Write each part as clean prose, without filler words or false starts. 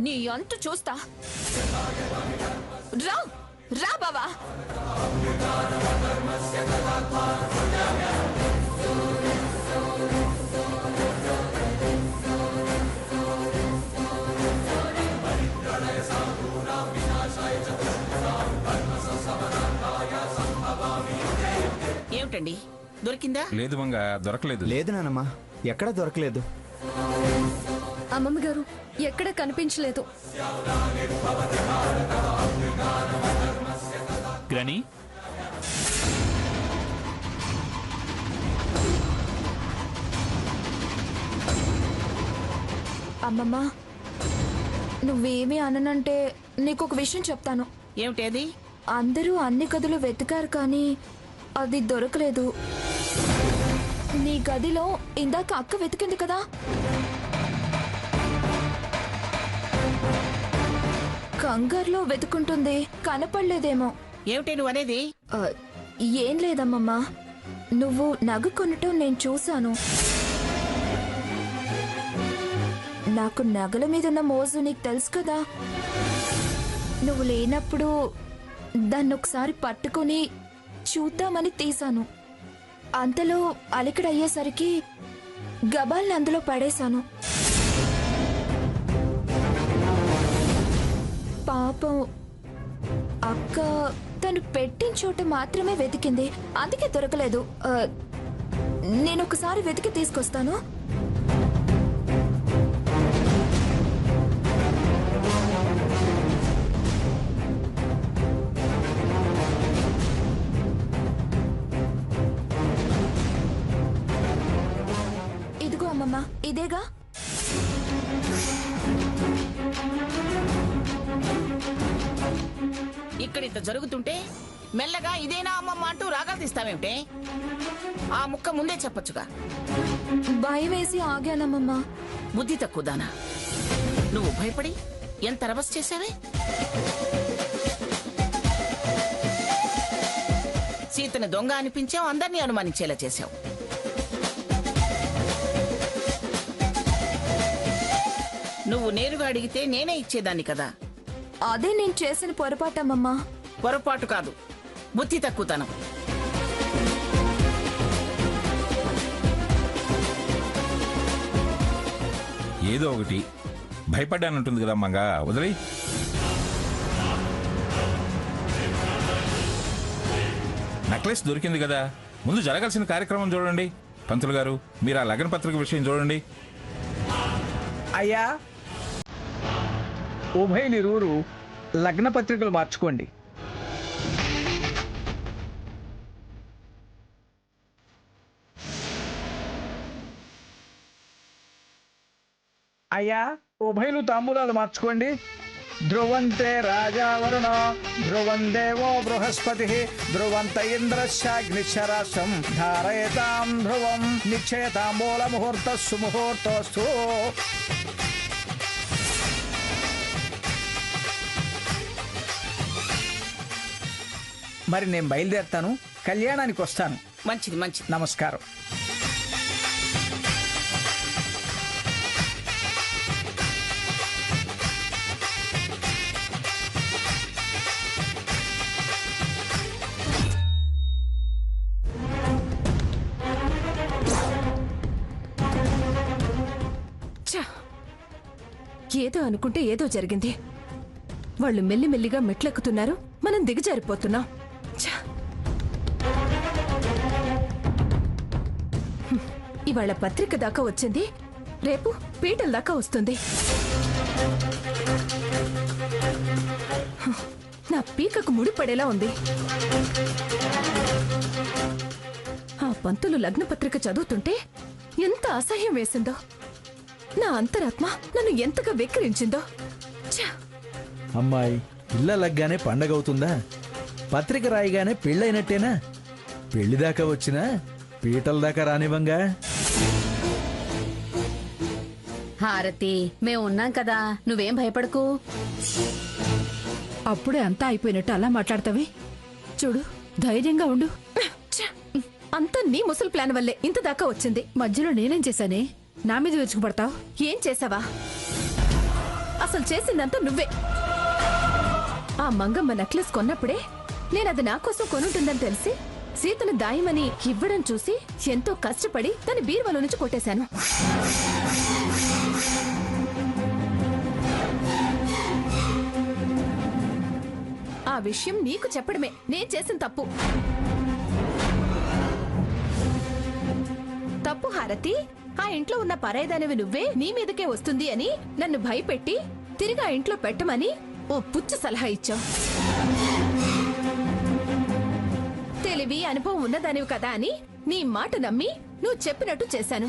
నీ అంతు చూస్తా. రా రా బావా. ఏమిటండి, దొరికిందా? లేదు మంగ, దొరకలేదు. లేదు నానమ్మా, ఎక్కడ దొరకలేదు. అమ్మమ్మ గారు ఎక్కడ కనిపించలేదు. గ్రాని, అమ్మమ్మ, నువ్వేమీ అననంటే నీకొక విషయం చెప్తాను. ఏమిటేది? అందరూ అన్ని గదులు వెతికారు కానీ అది దొరకలేదు. నీ గదిలో ఇందాక అక్క వెతికింది కదా, కంగారులో వెతుకుంటుంది, కనపడలేదేమో. ఏమిటి నువ్వు అనేది? ఆ, ఏం లేదమ్మమ్మా, నువ్వు నగ కొనటం నేను చూశాను. నాకు నగల మీదున్న మోజు నీకు తెలుసు కదా. నువ్వు లేనప్పుడు దాన్ని ఒకసారి పట్టుకొని చూద్దామని తీశాను. అంతలో అలికిడయ్యేసరికి గబాల్ని అందులో పడేశాను. పాపం అక్క తను పెట్టిన చోట మాత్రమే వెతికింది, అందుకే దొరకలేదు. నేను ఒకసారి వెతికి తీసుకొస్తాను. ఇదిగో అమ్మమ్మ, ఇదేగా. ఇక్కడ ఇంత జరుగుతుంటే మెల్లగా ఇదేనా అమ్మమ్మ అంటూ రాగాలు తీస్తావేమిటే? ఆ ముక్క ముందే చెప్పొచ్చుగా. భయం వేసి ఆగానమ్మమ్మ. బుద్ధి తక్కువదానా, నువ్వు భయపడి ఎంత రభస్ చేశావే. సీతని దొంగ అనిపించావు, అందరినీ అనుమానించేలా చేశావు. నువ్వు నేరుగా అడిగితే నేనే ఇచ్చేదాన్ని కదా. అదే నేను చేసిన పొరపాటమ్మమ్మా. పొరపాటు కాదు, బుద్ధి తక్కువతనం. ఏదో ఒకటి భయపడ్డానంటుంది కదా మంగ, వదిలే. నెక్లెస్ దొరికింది కదా, ముందు జరగాల్సిన కార్యక్రమం చూడండి. పంతులు గారు, మీరు ఆ లగ్న పత్రిక విషయం చూడండి. అయ్యా, ఉభయనిరువురు లగ్న పత్రికలు మార్చుకోండి. అయ్యా, ఉభయలు తాంబూలాలు మార్చుకోండి. ధ్రువంతే రాజావరుణ, ధ్రువం దేవో బృహస్పతి, ధ్రువంత ఇంద్రశ్చాగ్నిశరాశం ధారయతాం ధ్రువం నిశ్చయతాంబూల ముహూర్త సుముహూర్తోస్తు. మరి నేను బయలుదేరుతాను, కళ్యాణానికి వస్తాను. మంచిది మంచిది. నమస్కారం. ఏదో అనుకుంటే ఏదో జరిగింది. వాళ్ళు మెల్లిమెల్లిగా మెట్లెక్కుతున్నారు, మనం దిగజారిపోతున్నాం. ఇవాళ పత్రిక దాకా వచ్చింది, రేపు పీటల దాకా వస్తుంది. నా పీకకు ముడిపడేలా ఉంది. ఆ పంతులు లగ్న పత్రిక చదువుతుంటే ఎంత అసహ్యం వేసిందో. నా అంతరాత్మ నన్ను ఎంతగా వెక్కిరించిందో. అమ్మాయి, ఇళ్ళ లగ్గానే పండగవుతుందా? పత్రిక రాయిగానే పెళ్ళైనట్టేనా? పెళ్లిదాకా వచ్చినా పీటల దాకా రానివ్వంగా. హారతి, మేము ఉన్నాం కదా, నువ్వేం భయపడకు. అప్పుడే అంతా అయిపోయినట్టు అలా మాట్లాడతావి? చూడు, ధైర్యంగా ఉండు. అంతా నీ ముసలి ప్లాన్ వల్లే ఇంత దాకా వచ్చింది. మధ్యలో నేనేం చేశానే? నా మీద విరుచుకుపడతావు? ఏం చేసావా? అసలు చేసిందంతా నువ్వే. ఆ మంగమ్మ నెక్లెస్ కొన్నప్పుడే నేనది నా కోసం కొనుంటుందని తెలిసి సీతను దాయమని ఇవ్వడం చూసి ఎంతో కష్టపడి దాని బీరువాలో నుంచి కొట్టేశాను. ఆ విషయం నీకు చెప్పడమే నేను చేసిన తప్పు. తప్పు హారతి. ఆ ఇంట్లో ఉన్న పరాయిదానివి నువ్వే, నీ మీదకే వస్తుంది అని నన్ను భయపెట్టి తిరిగి ఆ ఇంట్లో పెట్టమని ఓ పుచ్చు సలహా ఇచ్చావు. తెలివి అనుభవం ఉన్నదానివి కదా అని నీ మాట నమ్మి నువ్వు చెప్పినట్టు చేశాను.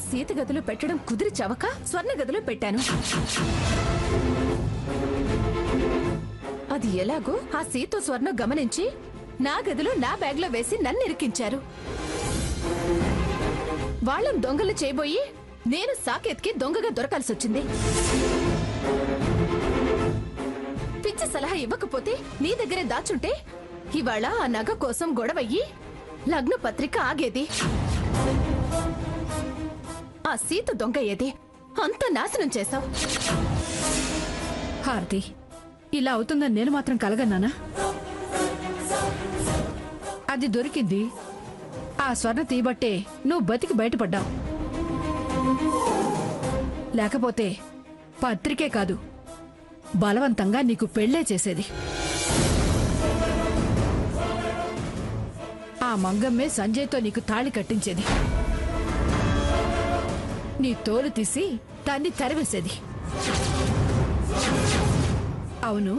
సీత గదిలో పెట్టడం కుదిరి చవక స్వర్ణ గదిలో పెట్టాను. అది ఎలాగో ఆ సీత స్వర్ణ గమనించి నా గదిలో నా బ్యాగ్లో వేసి నన్ను ఇరికించారు. వాళ్ళని దొంగలు చేయబోయి నేను సాకేత్కి దొంగగా దొరకాల్సి వచ్చింది. పిచ్చి సలహా ఇవ్వకపోతే నీ దగ్గరే దాచుంటే ఇవాళ ఆ నగ కోసం గొడవయ్యి లగ్న పత్రిక ఆగేది. ఆ సీత దొంగ ఏది అంత నాశనం చేశావు. హారతి, ఇలా అవుతుందని నేను మాత్రం కలగన్నానా? అది దొరికింది. ఆ స్వర్ణ తీయబట్టే నువ్వు బతికి బయటపడ్డావు. లేకపోతే పత్రికే కాదు, బలవంతంగా నీకు పెళ్ళే చేసేది. ఆ మంగమ్మే సంజయ్తో నీకు తాళి కట్టించేది. నీ తోలు తీసి దాన్ని తరివేసేది. అవును,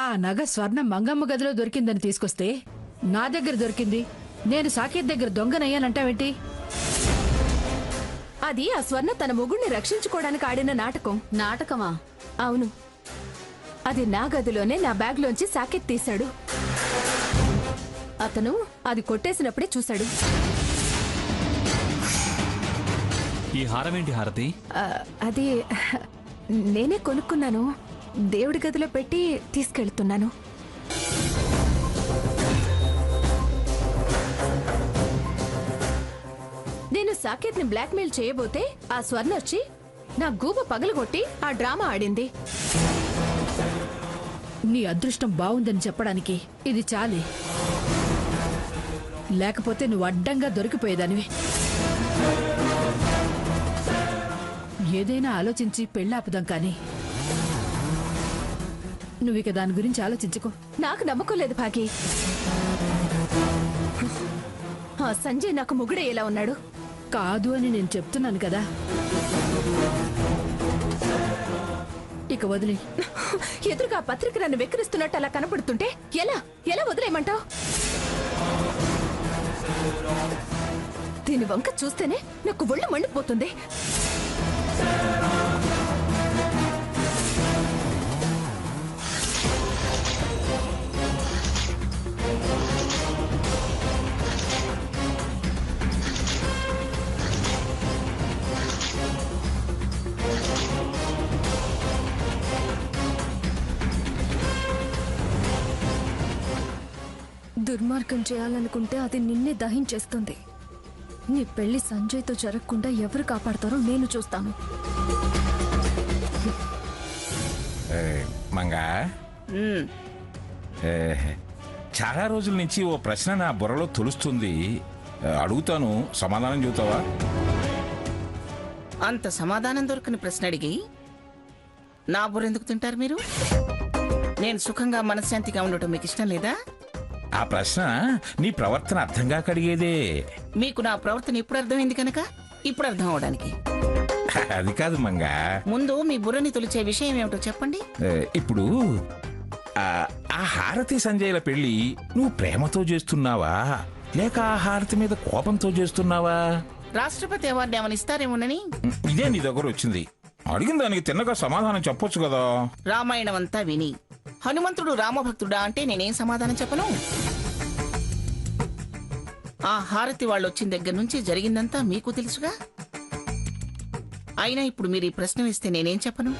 ఆ నగ స్వర్ణ మంగమ్మ గదిలో దొరికిందని తీసుకొస్తే నా దగ్గర దొరికింది, నేను సాకేత్ దగ్గర దొంగనయ్యానంటావేంటి? అది ఆ స్వర్ణ తన మొగుణ్ణి రక్షించుకోవడానికి ఆడిన నాటకం. నాటకమా? అవును, అది నా గదిలోనే నా బ్యాగ్లోంచి సాకేత్ తీశాడు. అతను అది కొట్టేసినప్పుడే చూశాడు. ఈ హారమేంటి హారతి? అది నేనే కొనుక్కున్నాను. దేవుడి గదిలో పెట్టి తీసుకెళ్తున్నాను. నేను సాకేత్ ని బ్లాక్మెయిల్ చేయబోతే ఆ స్వర్ణ వచ్చి నా గూబ పగలగొట్టి ఆ డ్రామా ఆడింది. నీ అదృష్టం బావుందని చెప్పడానికి ఇది చాలే. లేకపోతే నువ్వు అడ్డంగా దొరికిపోయేదానివి. ఏదైనా ఆలోచించి పెళ్ళాపుదాం కానీ నువ్విక దాని గురించి ఆలోచించుకో. నాకు నమ్మకం లేదు భాగి. ఆ సంజయ్ నాకు మొగుడే ఎలా ఉన్నాడు? కాదు అని నేను చెప్తున్నాను కదా. ఇక వదిలే. ఎదురుగా పత్రిక నన్ను వెక్కిరిస్తున్నట్టు అలా కనపడుతుంటే ఎలా ఎలా వదిలేయమంటావు? దీని వంక చూస్తేనే నాకు ఒళ్ళు మండిపోతుంది. దుర్మార్గం చేయాలనుకుంటే అది నిన్నే దహించేస్తుంది. నీ పెళ్లి సంజయ్తో జరగకుండా ఎవరు కాపాడతారో నేను చూస్తాను. మంగా, చాలా రోజుల నుంచి ఓ ప్రశ్న నా బుర్రలో తొలుస్తుంది. అడుగుతాను, సమాధానం చెబుతావా? అంత సమాధానం దొరకని ప్రశ్న అడిగి నా బుర్ర ఎందుకు తింటారు మీరు? నేను సుఖంగా మనశ్శాంతిగా ఉండటం మీకు ఇష్టం లేదా? ఆ ప్రశ్న నీ ప్రవర్తన అర్థంగా కడిగేదే. మీకు నా ప్రవర్తన ఇప్పుడు అర్థమైంది కనుక ఇప్పుడు అర్థం అవడానికి. అది కాదు మంగా, ముందు మీ బుర్రని తొలిచే విషయం ఏమిటో చెప్పండి. ఇప్పుడు ఆ హారతి సంజయ్ల పెళ్లి నువ్వు ప్రేమతో చేస్తున్నావా లేక ఆ హారతి మీద కోపంతో చేస్తున్నావా? రాష్ట్రపతి అవార్డు ఏమని ఇస్తారేమోనని. ఇదే నీ దగ్గర వచ్చింది. అడిగిన దానికి తిన్నగా సమాధానం చెప్పొచ్చు కదా. రామాయణం అంతా విని హనుమంతుడు రామభక్తుడా అంటే నేనేం సమాధానం చెప్పను? ఆ హారతి వాళ్ళు వచ్చిన దగ్గర నుంచి జరిగిందంతా మీకు తెలుసుగా. అయినా ఇప్పుడు మీరు ఈ ప్రశ్న వేస్తే నేనేం చెప్పను?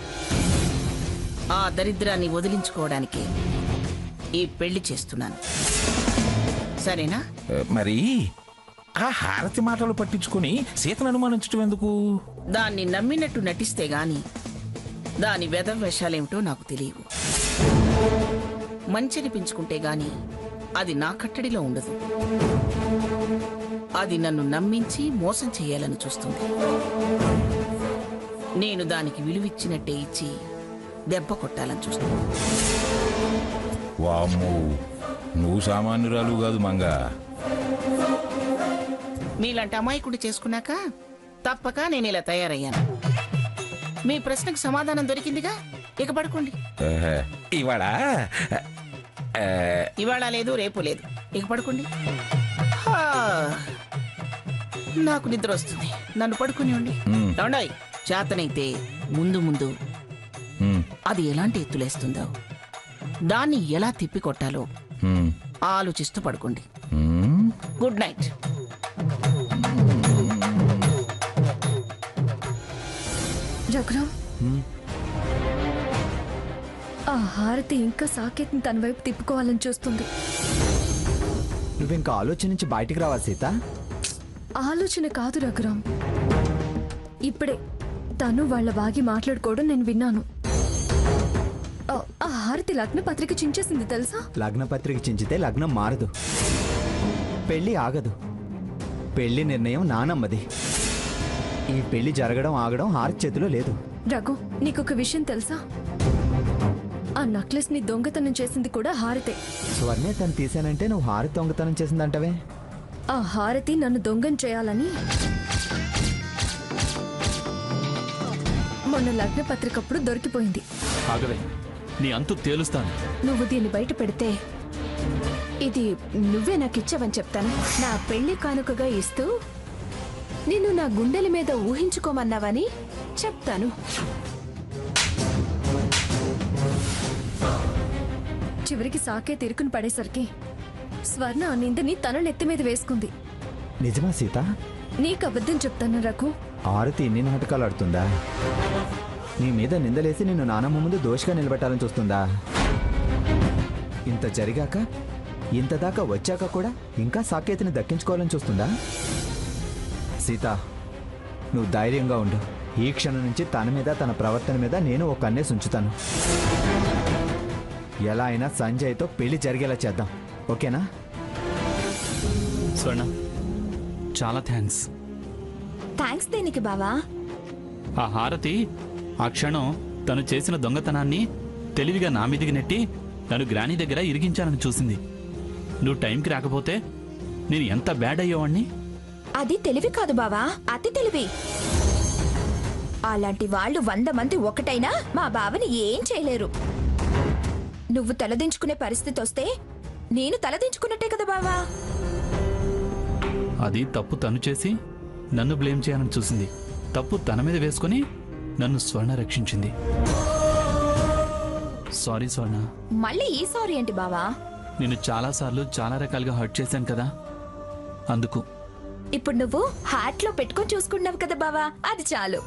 ఆ దరిద్రాన్ని వదిలించుకోవడానికి ఈ పెళ్లి చేస్తున్నాను. సరేనా? మరి ఆ హారతి మాటలు పట్టించుకుని సీతను అనుమానించడం ఎందుకు? దాన్ని నమ్మినట్టు నటిస్తే గాని దాని వెధవేషాలేమిటో నాకు తెలియవు. మంచనిపించుకుంటే గాని అది నా కట్టడిలో ఉండదు. అది నన్ను నమ్మించి మోసం చేయాలని చూస్తుంది. నేను దానికి విలువిచ్చినట్టే ఇచ్చి దెబ్బ కొట్టాలని చూస్తుంది. వామ్మో, నువ్వు సామాన్యురాలు కాదు మంగా. మీలాంటి అమాయకుడు చేసుకున్నాక తప్పక నేను ఇలా తయారయ్యాను. మీ ప్రశ్నకు సమాధానం దొరికిందిగా, ఇక పడుకోండి. ఇవాళ ఇవాళ లేదు, రేపు లేదు, ఇక పడుకోండి. హా, నాకు నిద్ర వస్తుంది, నన్ను పడుకుని ఉండి. ఏమండోయ్, చేతనైతే ముందు ముందు అది ఎలాంటి ఎత్తులేస్తుందో, దాన్ని ఎలా తిప్పి కొట్టాలో ఆలోచిస్తూ పడుకోండి. Good night. రఘురామ్, ఆ హారతి ఇంకా సాకేత్ని తన వైపు తిప్పుకోవాలని చూస్తుంది. నువ్వింకా ఆలోచన నుంచి బయటికి రావా సీత? ఆలోచన కాదు రఘురామ్, ఇప్పుడే తను వాళ్ళ బాగి మాట్లాడుకోవడం నేను విన్నాను. ఆ హారతి లగ్న పత్రిక చించేసింది తెలుసా? లగ్న పత్రిక చించితే లగ్నం మారదు, పెళ్లి ఆగదు. పెళ్లి నిర్ణయం నానమ్మది. ఈ పెళ్లి జరగడం ఆగడం హారతి చేతిలో లేదు. రఘు, నీకొక విషయం తెలుసా? ఆ నక్లెస్ ని దొంగతనం చేసింది కూడా హారతే. స్వర్ణే తను తీసానంటే నువ్వు హారతి దొంగతనం చేసిందంటవే? ఆ హారతి నన్ను దొంగం చేయాలని మొన్న లగ్న పత్రికప్పుడు దొరికిపోయింది. ఆగవే, నీ అంతు తేలుస్తాను. నువ్వు దీన్ని బయట పెడితే ఇది నువ్వే నాకిచ్చావని చెప్తాను. నా పెళ్లి కానుకగా ఇస్తూ నిన్ను నా గుండెల మీద ఊహించుకోమన్నావని చెప్తాను. చివరికి సాకే తిరుకుని పడేసరికి స్వర్ణ ఆ నిందని తన నెత్తి మీద వేసుకుంది. నిజమా సీత? నీకు అబద్ధం చెప్తాను రఘు. హారతి ఇన్ని నాటకాలు ఆడుతుందా? నీ మీద నిందలేసి నిన్ను నానమ్మ ముందు దోషిగా నిలబెట్టాలని చూస్తుందా? ఇంత జరిగాక, ఇంత దాకా వచ్చాక కూడా ఇంకా సాకేతిని దక్కించుకోవాలని చూస్తుందా? సీత, నువ్వు ధైర్యంగా ఉండు. ఈ క్షణం నుంచి తన మీద, తన ప్రవర్తన మీద నేను ఒక కన్నేసి ఉంచుతాను. ఎలా అయినా సంజయ్తో పెళ్లి జరిగేలా చేద్దాం, ఓకేనా? స్వర్ణ, చాలా థ్యాంక్స్. థ్యాంక్స్ దేనికి బావా? ఆ హారతి ఆ క్షణం తను చేసిన దొంగతనాన్ని తెలివిగా నా మీదికి నెట్టి నన్ను గ్రానీ దగ్గర ఇరిగించాలని చూసింది. నువ్వు టైంకి రాకపోతే నేను ఎంత బ్యాడ్ అయ్యేవాణ్ణి. అది తెలివి కాదు బావా, అతి తెలివి. అలాంటి వాళ్ళు 100 మంది ఒకటైనా మా బావని ఏం చేయలేరు. నువ్వు తలదించుకునే పరిస్థితి వస్తే నేను తలదించుకున్నట్టే కదా బావా. అది తప్పు తను చేసి నన్ను బ్లేమ్ చేయాలని చూసింది. తప్పు తన మీద వేసుకుని నన్ను స్వర్ణ రక్షించింది. సారీ స్వర్ణ. మళ్ళీ ఈ సారీ ఏంటి బావా? నేను చాలాసార్లు చాలా రకాలుగా హర్ట్ చేశాను కదా, అందుకు. ఇప్పుడు నువ్వు హార్ట్ లో పెట్టుకొని చూసుకున్నావు కదా బావా, అది చాలు.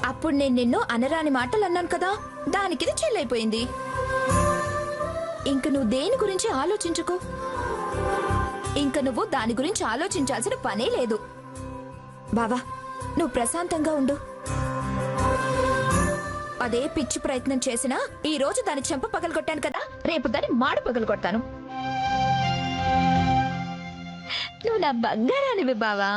అప్పుడు నేను నిన్ను అనరాని మాటలు అన్నాను కదా, దానికిది చెల్లైపోయింది. ఇంక నువ్వు దేని గురించి ఆలోచించుకో. ఇంక నువ్వు దాని గురించి ఆలోచించాల్సిన పనే లేదు. బావా, నువ్వు ప్రశాంతంగా ఉండు. అదే పిచ్చి ప్రయత్నం చేసినా ఈ రోజు దాని చెంప పగలగొట్టాను కదా, రేపు దాని మాడ పగలగొట్టాను. నువ్వు నా బంగారానివి బావా.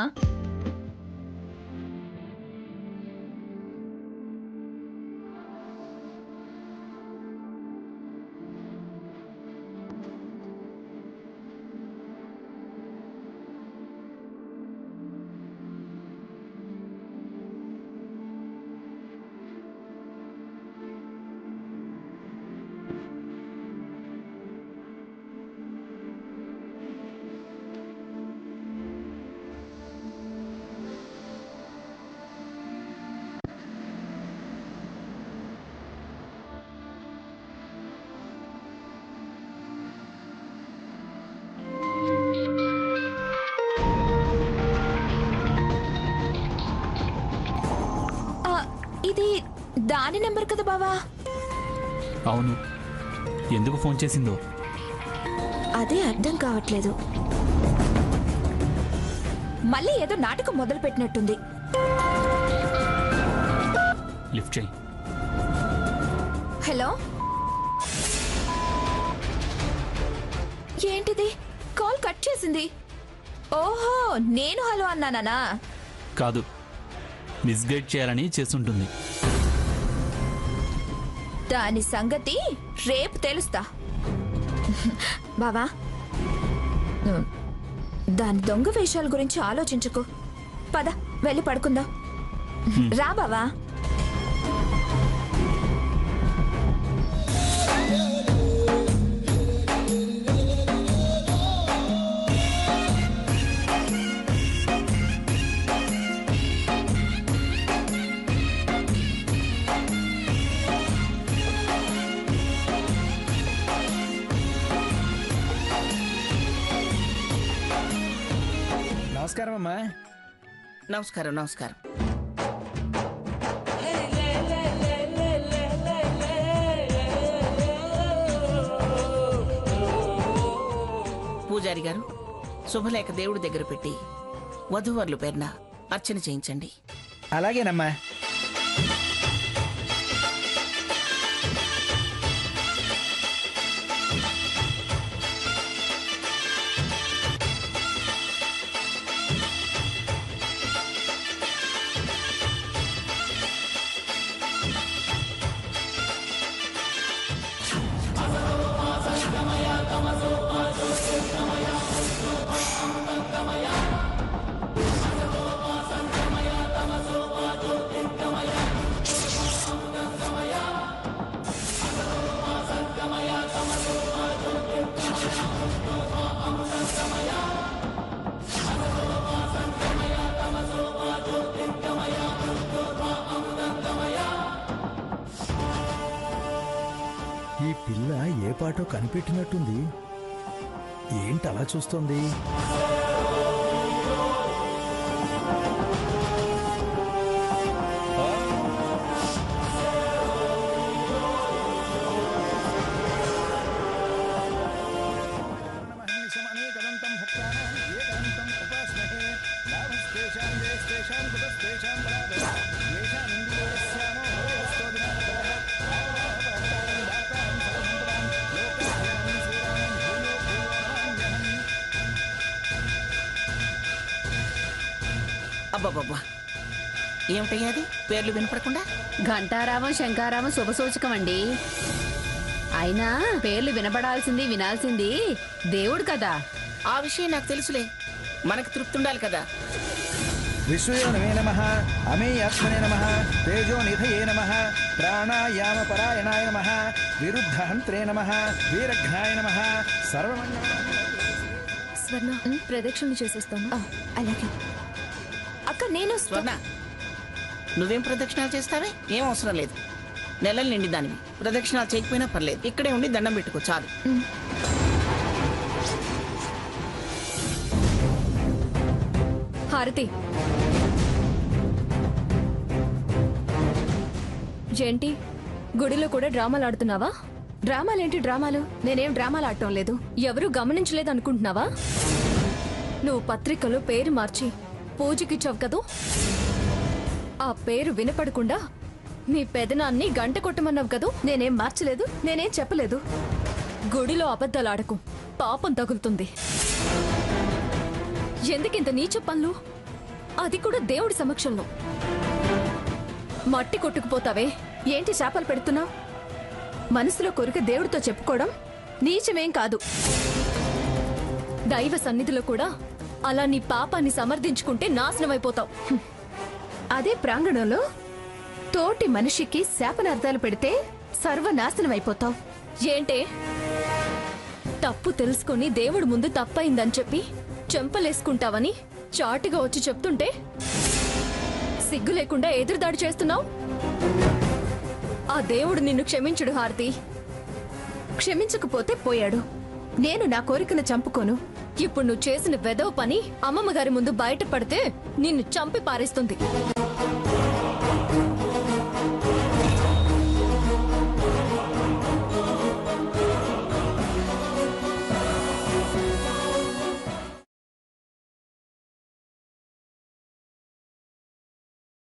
ఇది దాని నెంబర్ కదా బావా? అవును, ఎందుకు ఫోన్ చేసిందో అదే అర్థం కావట్లేదు. మళ్ళీ ఏదో నాటకం మొదలు పెట్టినట్టుంది. లిఫ్ట్ చేయి. హలో, ఏంటిది? కాల్ కట్ చేసింది. ఓహో, నేను హలో అన్నానా? కాదు, మిస్గైడ్ చేయాలని చేసుంటుంది. దాని సంగతి రేపు తెలుస్తా. బావా, దాని దొంగ వేషాల గురించి ఆలోచించుకో. పద వెళ్ళి పడుకుందాం. రా బావా. నమస్కారం అమ్మా. నమస్కారం. నమస్కారం. పూజారి గారు, శుభలేఖ దేవుడి దగ్గర పెట్టి వధూవరుల పేరున అర్చన చేయించండి. అలాగేనమ్మా. ఈ పిల్ల ఏ పాటో కనిపెట్టినట్టుంది. ఏంటి అలా చూస్తోంది? అబ్బాబ్బా, ఏమిటయ్యా అది? పేర్లు వినపడకుండా. ఘంటారామం శంకారామం శుభసూచకం అండి. అయినా పేర్లు వినపడాల్సింది వినాల్సింది దేవుడు కదా. ఆ విషయం నాకు తెలుసులే, మనకు తృప్తి ఉండాలి కదా. విశ్వయోనమే నమః, అమేయాత్మనే నమః, తేజోనిధయే నమః, ప్రాణాయామ పరాయణాయ నమః, విరుద్ధహంత్రే నమః, వీరఘ్నాయ నమః, స్వర్ణ ప్రదక్షిణలు చేసేస్తాను. అలాగే అక్క. నేను స్వర్ణ, నువ్వేం ప్రదక్షిణాలు చేస్తావే? ఏం అవసరం లేదు. నెలలు నిండి దానివి. ప్రదక్షిణాలు చేయకపోయినా పర్లేదు, ఇక్కడే ఉండి దండం పెట్టుకో చాలు. హారతి. ఏంటి, గుడిలో కూడా డ్రామాలు ఆడుతున్నావా? డ్రామాలేంటి డ్రామాలు? నేనేం డ్రామాలు ఆడటం లేదు. ఎవరూ గమనించలేదు అనుకుంటున్నావా? నువ్వు పత్రికలో పేరు మార్చి పూజకిచ్చావు కదూ. ఆ పేరు వినపడకుండా మీ పెదనాన్ని గంట కొట్టమన్నావు కదూ. నేనేం మార్చలేదు, నేనేం చెప్పలేదు. గుడిలో అబద్ధాలు ఆడకు, పాపం తగులుతుంది. ఎందుకింత నీచ పనులు? అది కూడా దేవుడి సమక్షంలో. మట్టి కొట్టుకుపోతావే, ఏంటి శాపాలు పెడుతున్నావు? మనసులో కోరిక దేవుడితో చెప్పుకోవడం నీచమేం కాదు. దైవ సన్నిధిలో కూడా అలా నీ పాపాన్ని సమర్థించుకుంటే నాశనమైపోతావు. అదే ప్రాంగణంలో తోటి మనిషికి శాపనార్థాలు పెడితే సర్వనాశనమైపోతావు. ఏంటే, తప్పు తెలుసుకుని దేవుడి ముందు తప్పయిందని చెప్పి చెంపలేసుకుంటావని చాటుగా వచ్చి చెప్తుంటే సిగ్గు లేకుండా ఎదురుదాడి చేస్తున్నావు. ఆ దేవుడు నిన్ను క్షమించుడు హారతి. క్షమించకపోతే పోయాడు. నేను నా కోరికను చంపుకోను. ఇప్పుడు నువ్వు చేసిన వెదవ పని అమ్మమ్మ గారి ముందు బయటపడితే నిన్ను చంపి పారేస్తుంది.